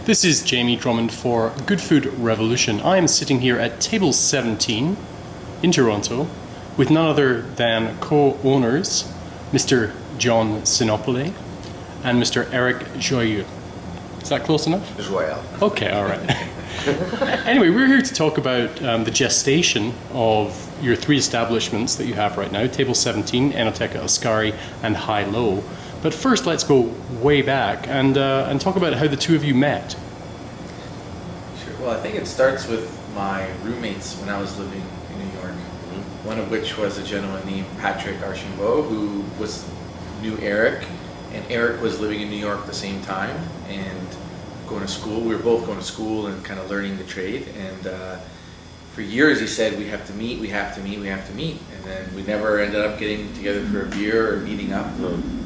This is Jamie Drummond for Good Food Revolution. I am sitting here at table 17 in Toronto with none other than co-owners Mr. John Sinopoli and Mr. Erik Joyal. Is that close enough? Joyal. Okay, all right. Anyway, we're here to talk about the gestation of your three establishments that you have right now, table 17, Enoteca, Ascari, and High Low. But first, let's go way back and talk about how the two of you met. Sure. Well, I think it starts with my roommates when I was living in New York. Mm-hmm. One of which was a gentleman named Patrick Archambault, who knew Erik, and Erik was living in New York at the same time and going to school. We were both going to school and kind of learning the trade. And for years, he said, "We have to meet. We have to meet. We have to meet." And then we never ended up getting together for a beer or meeting up. Mm-hmm.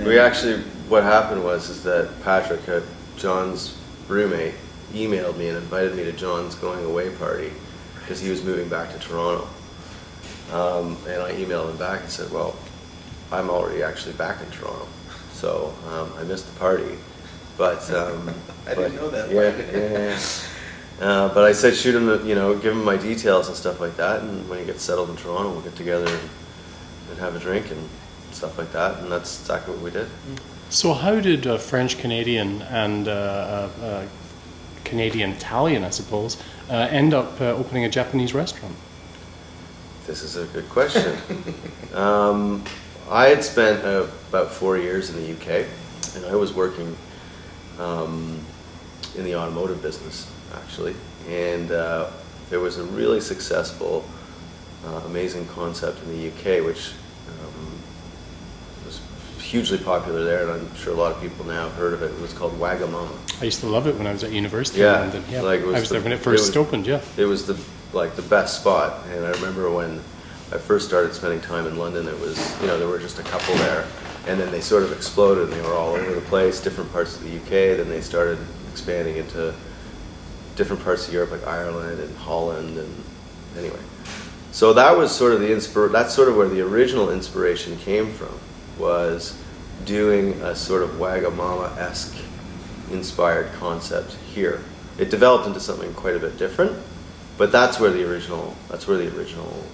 We actually, what happened was that Patrick, John's roommate, emailed me and invited me to John's going away party because he was moving back to Toronto. And I emailed him back and said, well, I'm already actually back in Toronto, so I missed the party. But I didn't know that. Yeah. But I said, shoot him, give him my details and stuff like that, and when he gets settled in Toronto, we'll get together and have a drink and stuff like that, and that's exactly what we did. So how did French-Canadian and Canadian-Italian, I suppose, end up opening a Japanese restaurant? This is a good question. I had spent about 4 years in the UK, and I was working in the automotive business, actually, and there was a really successful, amazing concept in the UK, which was hugely popular there, and I'm sure a lot of people now have heard of it. It was called Wagamama. I used to love it when I was at university Yeah, in London. Yeah, like I was there when it first opened. Yeah, it was the best spot. And I remember when I first started spending time in London, it was there were just a couple there, and then they sort of exploded. And they were all over the place, different parts of the UK. Then they started expanding into different parts of Europe, like Ireland and Holland, and anyway. So that was sort of that's sort of where the original inspiration came from, was doing a sort of Wagamama-esque inspired concept here. It developed into something quite a bit different, but that's where the original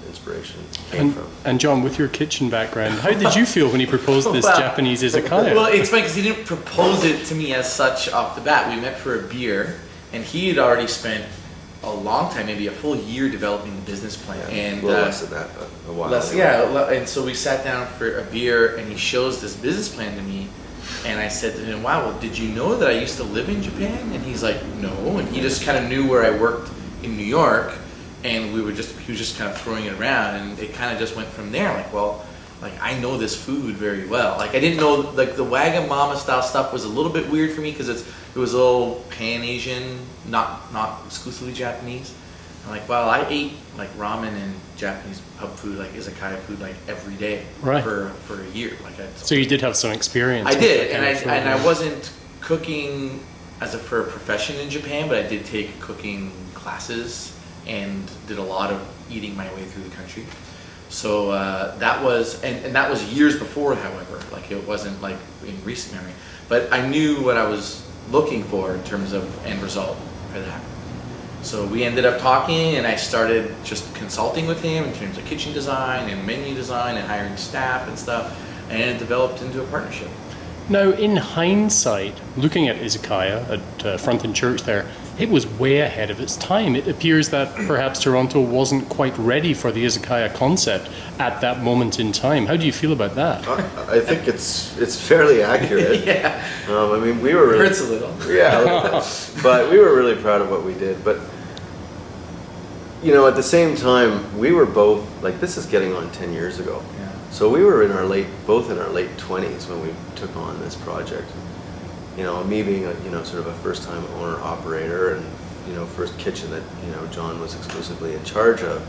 inspiration came from. And John, with your kitchen background, how did you feel when he proposed this Japanese izakaya? Well, it's funny because he didn't propose it to me as such off the bat. We met for a beer, and he had already spent a long time, maybe a full year, developing the business plan. Yeah, and a little less than that, but a while. And so we sat down for a beer, and he shows this business plan to me, and I said to him, "Wow, well, did you know that I used to live in Japan?" And he's like, "No," and he just kind of knew where I worked in New York, and he was just kind of throwing it around, and it kind of just went from there. Like, well, like I know this food very well. Like I didn't know, like the Wagamama style stuff was a little bit weird for me because it was a little Pan-Asian, not exclusively Japanese. I'm like, well, I ate like ramen and Japanese pub food, like izakaya food, like every day for a year. So you did have some experience. I did, and I wasn't cooking for a profession in Japan, but I did take cooking classes and did a lot of eating my way through the country. So that was, and that was years before, however, like it wasn't like in recent memory, but I knew what I was looking for in terms of end result for that. So we ended up talking, and I started just consulting with him in terms of kitchen design and menu design and hiring staff and stuff, and it developed into a partnership. Now, in hindsight, looking at Izakaya at Front and Church there, it was way ahead of its time. It appears that perhaps Toronto wasn't quite ready for the Izakaya concept at that moment in time. How do you feel about that? I think it's fairly accurate. Yeah. I mean, we were really, hurts a little. Yeah, but we were really proud of what we did. But at the same time, we were both like, this is getting on 10 years ago. Yeah. So we were both in our late 20s when we took on this project. Me being sort of a first-time owner-operator and, first kitchen that, John was exclusively in charge of.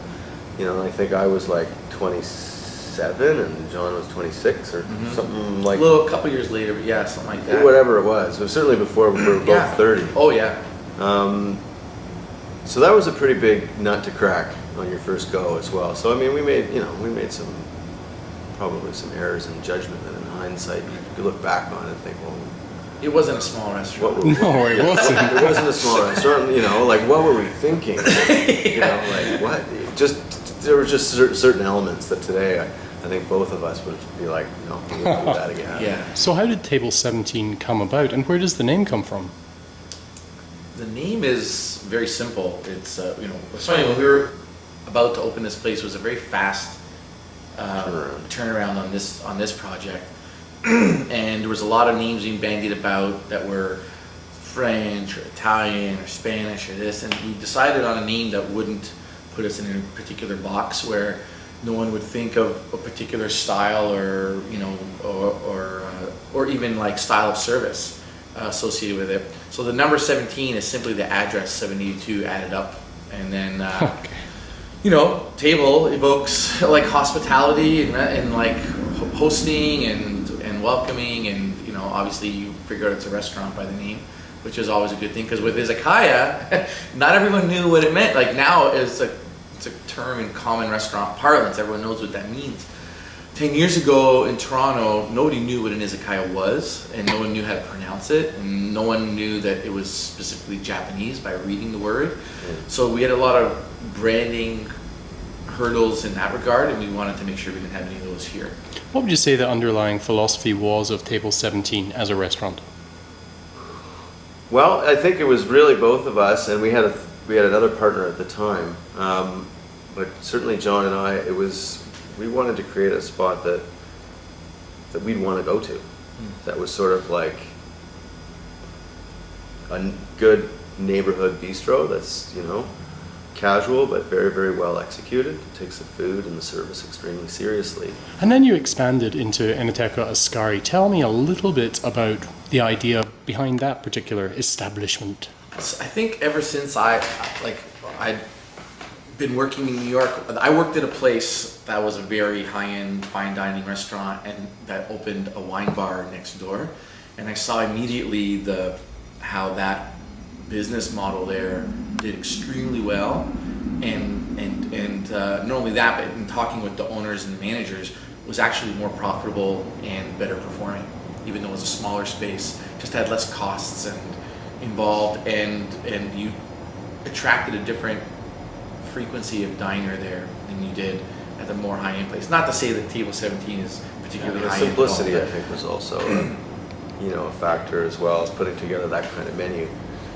I think I was like 27 and John was 26 or something like... A couple years later, but yeah, something like that. Whatever it was. It was certainly before we were both 30. Oh, yeah. So that was a pretty big nut to crack on your first go as well. So, I mean, we made probably some errors in judgment that in hindsight you could look back on and think, well, It wasn't a small restaurant. What were, No, it wasn't. It wasn't a small restaurant. You know, like what were we thinking? You know, like what? There were just certain elements that today I think both of us would be like, no, we wouldn't do that again. Yeah. So how did Table 17 come about, and where does the name come from? The name is very simple. It's it's funny, when we were about to open this place, it was a very fast turnaround on this project, and there was a lot of names being bandied about that were French or Italian or Spanish or this, and we decided on a name that wouldn't put us in a particular box where no one would think of a particular style or or even like style of service associated with it. So the number 17 is simply the address 782 added up, and then table evokes like hospitality and like hosting and welcoming, and obviously you figure out it's a restaurant by the name, which is always a good thing, because with Izakaya, not everyone knew what it meant. Like now it's a term in common restaurant parlance. Everyone knows what that means. 10 years ago in Toronto, nobody knew what an izakaya was, and no one knew how to pronounce it, and no one knew that it was specifically Japanese by reading the word. So we had a lot of branding hurdles in that regard, and we wanted to make sure we didn't have any of those here. What would you say the underlying philosophy was of Table 17 as a restaurant? Well, I think it was really both of us, and we had another partner at the time, but certainly John and I. We wanted to create a spot that we'd want to go to, that was sort of like a good neighborhood bistro that's casual but very, very well executed. It takes the food and the service extremely seriously. And then you expanded into Enoteca Ascari. Tell me a little bit about the idea behind that particular establishment. I think ever since I'd been working in New York, I worked at a place that was a very high-end fine dining restaurant, and that opened a wine bar next door, and I saw immediately how that business model there did extremely well, and not only that, but in talking with the owners and the managers, was actually more profitable and better performing, even though it was a smaller space, just had less costs and involved, and you attracted a different frequency of diner there than you did at the more high-end place. Not to say that Table 17 is particularly high-end. Simplicity, I think, was also a factor as well as putting together that kind of menu.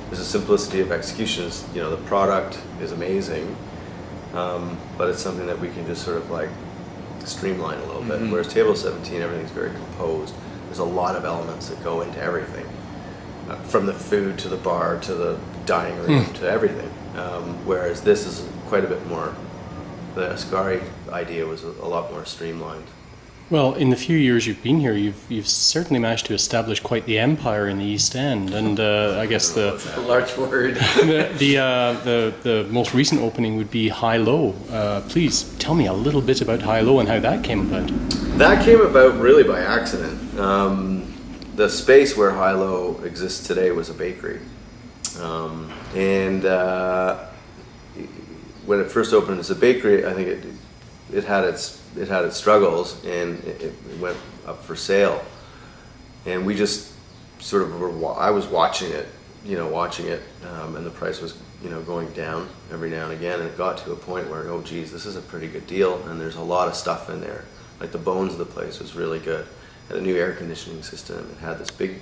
There's a simplicity of execution. The product is amazing, but it's something that we can just sort of like streamline a little bit. Whereas Table 17, everything's very composed. There's a lot of elements that go into everything, from the food to the bar to the dining room to everything. Whereas this is quite a bit more. The Ascari idea was a lot more streamlined. Well, in the few years you've been here, you've certainly managed to establish quite the empire in the East End, and I guess That's a large word. the most recent opening would be High Low. Please tell me a little bit about High Low and how that came about. That came about really by accident. The space where High Low exists today was a bakery, and when it first opened as a bakery, I think it had its struggles, and it went up for sale, and we just sort of I was watching it, and the price was going down every now and again, and it got to a point where, oh geez, this is a pretty good deal, and there's a lot of stuff in there. Like the bones of the place was really good. It had a new air conditioning system. It had this big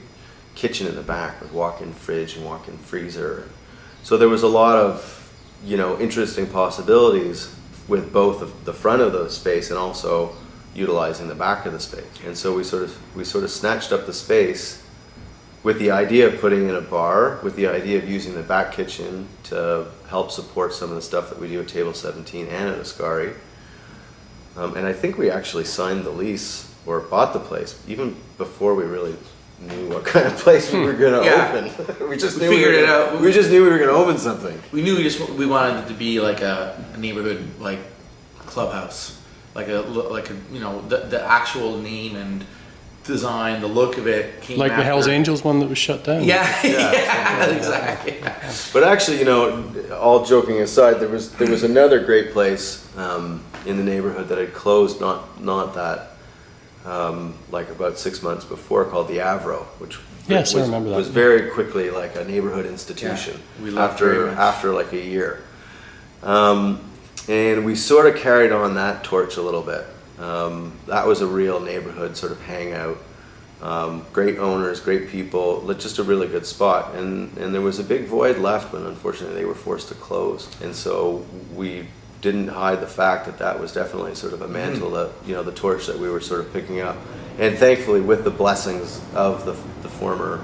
kitchen in the back with walk-in fridge and walk-in freezer. So there was a lot of interesting possibilities with both the front of the space and also utilizing the back of the space. And so we sort of snatched up the space with the idea of putting in a bar, with the idea of using the back kitchen to help support some of the stuff that we do at Table 17 and at Ascari. And I think we actually signed the lease or bought the place even before we really knew what kind of place we were going to open. We just figured it out. We just knew we were going to open something. We knew we wanted it to be like a neighborhood like clubhouse, like the actual name and design, the look of it came like after. the Hells Angels one that was shut down. Yeah, exactly. But actually, all joking aside, there was another great place in the neighborhood that had closed not that like about 6 months before, called the Avro, which Yes, I remember that. was very quickly like a neighborhood institution. Yeah, we loved it very much. after like a year. And we sort of carried on that torch a little bit. That was a real neighborhood sort of hangout. Great owners, great people, just a really good spot. And there was a big void left when unfortunately they were forced to close. And so we didn't hide the fact that that was definitely sort of a mantle that, you know, the torch that we were sort of picking up. And thankfully with the blessings of the former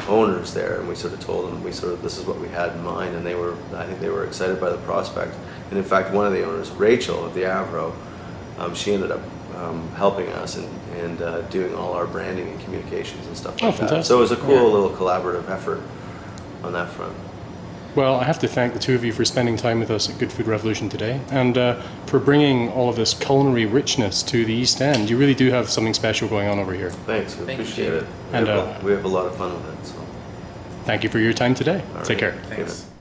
owners there, and we sort of told them this is what we had in mind, and I think they were excited by the prospect. And in fact, one of the owners, Rachel of the Avro, she ended up helping us and doing all our branding and communications and stuff like that. Fantastic. So it was a cool little collaborative effort on that front. Well, I have to thank the two of you for spending time with us at Good Food Revolution today, and for bringing all of this culinary richness to the East End. You really do have something special going on over here. Thanks, we appreciate it. And we have a lot of fun with it. So. Thank you for your time today. All Take right. care. Thanks.